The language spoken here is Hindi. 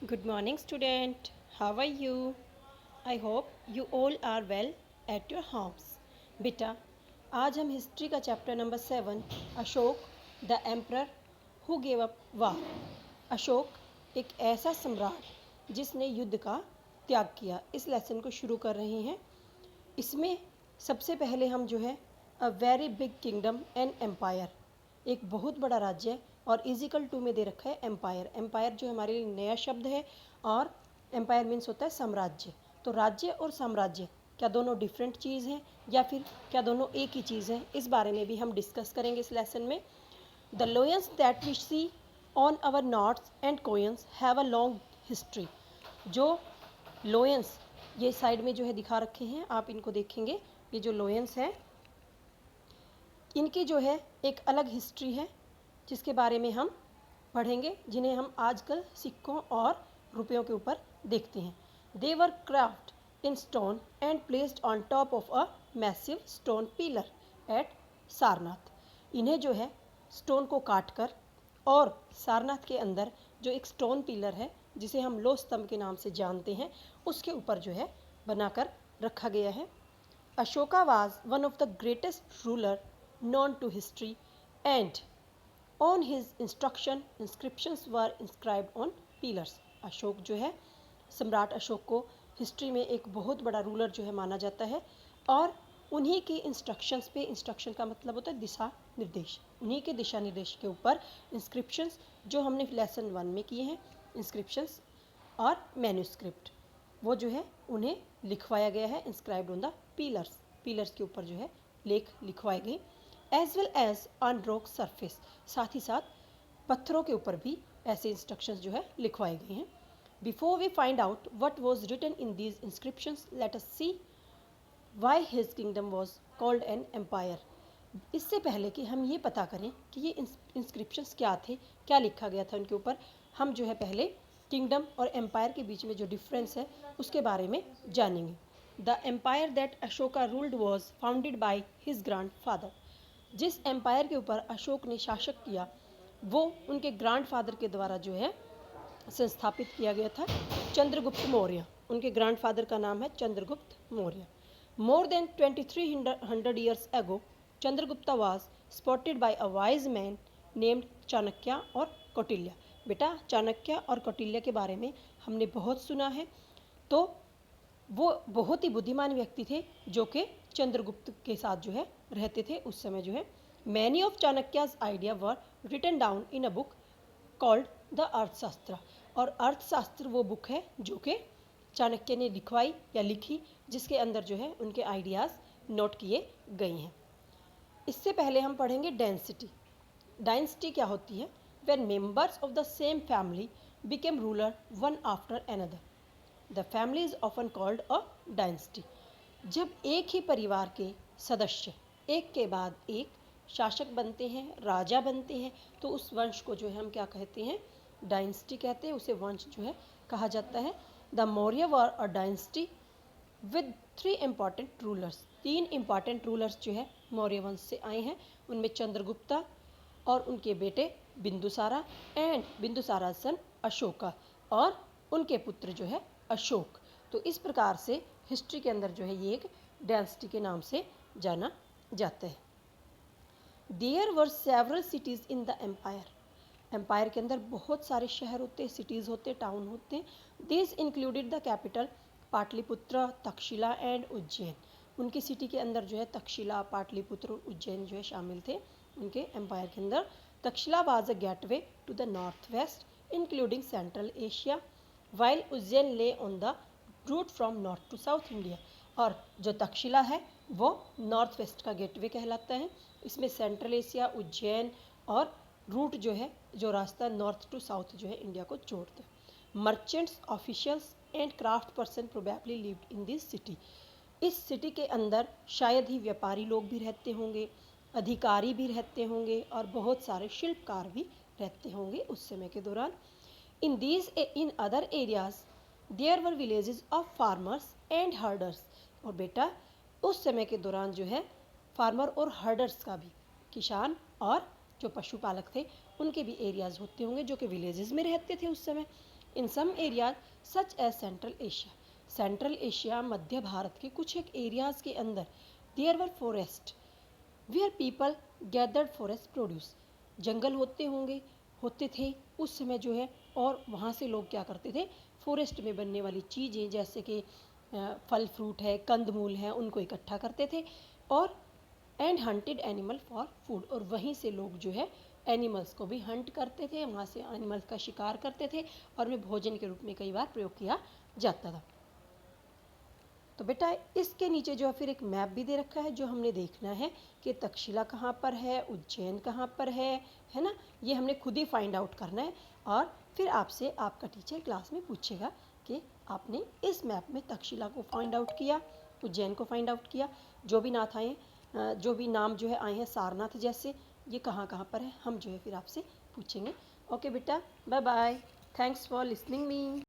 Good morning, student. How are you? I hope you all are well at your homes. बेटा, आज हम हिस्ट्री का chapter number 7 Ashoka the emperor who gave up war. Ashoka एक ऐसा सम्राट जिसने युद्ध का त्याग किया, इस लेसन को शुरू कर रहे हैं। इसमें सबसे पहले हम जो है a very big kingdom and empire, एक बहुत बड़ा राज्य और इजिकल टू में दे रखा है एम्पायर। एम्पायर जो हमारे लिए नया शब्द है और एम्पायर मीन्स होता है साम्राज्य। तो राज्य और साम्राज्य क्या दोनों डिफरेंट चीज़ हैं या फिर क्या दोनों एक ही चीज़ है, इस बारे में भी हम डिस्कस करेंगे इस लेसन में। The lions that we see on our notes and coins have a long history. जो लोयंस ये साइड में जो है दिखा रखे हैं, आप इनको देखेंगे। ये जो लोयंस है इनकी जो है एक अलग हिस्ट्री है जिसके बारे में हम पढ़ेंगे, जिन्हें हम आजकल सिक्कों और रुपयों के ऊपर देखते हैं। They were craft in stone and placed on top of a massive stone pillar at Sarnath. इन्हें जो है स्टोन को काट कर और सारनाथ के अंदर जो एक स्टोन पिलर है जिसे हम लोह स्तंभ के नाम से जानते हैं, उसके ऊपर जो है बनाकर रखा गया है। Ashoka was one of the greatest ruler known to history, and on his instruction inscriptions were inscribed on pillars। Ashok जो है सम्राट अशोक को हिस्ट्री में एक बहुत बड़ा रूलर जो है माना जाता है और उन्हीं के इंस्ट्रक्शंस पे, इंस्ट्रक्शन का मतलब होता है दिशा निर्देश, उन्हीं के दिशा निर्देश के ऊपर इंस्क्रिप्शंस जो हमने लेसन 1 में किए हैं, इंस्क्रिप्शंस और मैन्यूस्क्रिप्ट, वो जो है उन्हें लिखवाया गया है। Inscribed on the pillars, pillars के ऊपर जो है लेख लिखवाए गए। As well as on rock surface, साथ ही साथ पत्थरों के ऊपर भी ऐसे इंस्ट्रक्शंस जो है लिखवाए गए हैं। Before we find out what was written in these inscriptions, let us see why his kingdom was called an empire. इससे पहले कि हम ये पता करें कि ये इंस्क्रिप्शंस क्या थे, क्या लिखा गया था उनके ऊपर, हम जो है पहले किंगडम और एम्पायर के बीच में जो डिफरेंस है उसके बारे में जानेंगे। The empire that Ashoka ruled was founded by his grandfather. जिस एम्पायर के ऊपर अशोक ने शासक किया वो उनके ग्रैंडफादर के द्वारा जो है संस्थापित किया गया था, चंद्रगुप्त मौर्य। उनके ग्रैंडफादर का नाम है Chandragupta Maurya. More than 2300 years ago Chandragupta was spotted by a wise man named Chanakya और कौटिल्य। बेटा, चाणक्य और कौटिल्य के बारे में हमने बहुत सुना है। तो वो बहुत ही बुद्धिमान व्यक्ति थे जो कि चंद्रगुप्त के साथ जो है रहते थे उस समय जो है। Many of Chanakya's idea were written down in a book called the Arthashastra. और अर्थशास्त्र वो बुक है जो कि चाणक्य ने लिखवाई या लिखी, जिसके अंदर जो है उनके आइडियाज़ नोट किए गए हैं। इससे पहले हम पढ़ेंगे डायनेस्टी। डायनेस्टी क्या होती है? When members of the same family became ruler one after another, the family is often called a dynasty. जब एक ही परिवार के सदस्य एक के बाद एक शासक बनते हैं, राजा बनते हैं, तो उस वंश को जो है हम क्या कहते हैं? डायनेस्टी कहते हैं, उसे वंश जो है कहा जाता है। The Maurya were a dynasty with 3 important rulers. 3 important rulers जो है मौर्य वंश से आए हैं, उनमें चंद्रगुप्ता और उनके बेटे बिंदुसारा एंड बिंदुसारा सन अशोका और उनके पुत्र जो है अशोक। तो इस प्रकार से हिस्ट्री के अंदर जो है ये एक डायनेस्टी के नाम से जाना जाता है। There were several cities in the empire. Empire के अंदर बहुत सारे शहर होते, सिटीज़ होते, टाउन होते। This included the capital Pataliputra, Takshashila and Ujjain. उनकी सिटी के अंदर जो है तक्षशिला, पाटलिपुत्र और उज्जैन जो है शामिल थे उनके एम्पायर के अंदर। Taxila was a gateway to the north west including central Asia, while Ujjain lay on the route from north to south India. और जो तक्षशिला है वो नॉर्थ वेस्ट का गेटवे कहलाता है। इसमें सेंट्रल एशिया, उज्जैन और रूट जो है, जो रास्ता नॉर्थ टू साउथ जो है इंडिया को जोड़ता है। Merchants, officials and craft person probably lived in this city. इस सिटी के अंदर शायद ही व्यापारी लोग भी रहते होंगे, अधिकारी भी रहते होंगे और बहुत सारे शिल्पकार भी रहते होंगे उस समय के दौरान। In other areas there were villages of farmers and herders. और बेटा उस समय के दौरान जो है फार्मर और हर्डर्स का भी, किसान और जो पशुपालक थे उनके भी एरियाज़ होते होंगे जो कि विलेजेस में रहते थे उस समय। In some areas such as central Asia, central Asia मध्य भारत के कुछ एक एरियाज़ के अंदर there were forest where people gathered forest produce, जंगल होते थे उस समय जो है, और वहाँ से लोग क्या करते थे, फॉरेस्ट में बनने वाली चीज़ें जैसे कि फल फ्रूट है, कंदमूल है, उनको इकट्ठा करते थे और and hunted animal for food, और वहीं से लोग जो है एनिमल्स को भी हंट करते थे, वहाँ से एनिमल्स का शिकार करते थे और उन्हें भोजन के रूप में कई बार प्रयोग किया जाता था। तो बेटा इसके नीचे जो है फिर एक मैप भी दे रखा है जो हमने देखना है कि तक्षशिला कहाँ पर है, उज्जैन कहाँ पर है ना, ये हमने खुद ही फाइंड आउट करना है। और फिर आपसे आपका टीचर क्लास में पूछेगा कि आपने इस मैप में तक्षशिला को फाइंड आउट किया, उज्जैन को फाइंड आउट किया, जो भी जो भी नाम जो है आए हैं सारनाथ जैसे, ये कहाँ कहाँ पर है, हम जो है फिर आपसे पूछेंगे। ओके बेटा, bye bye, thanks for listening me.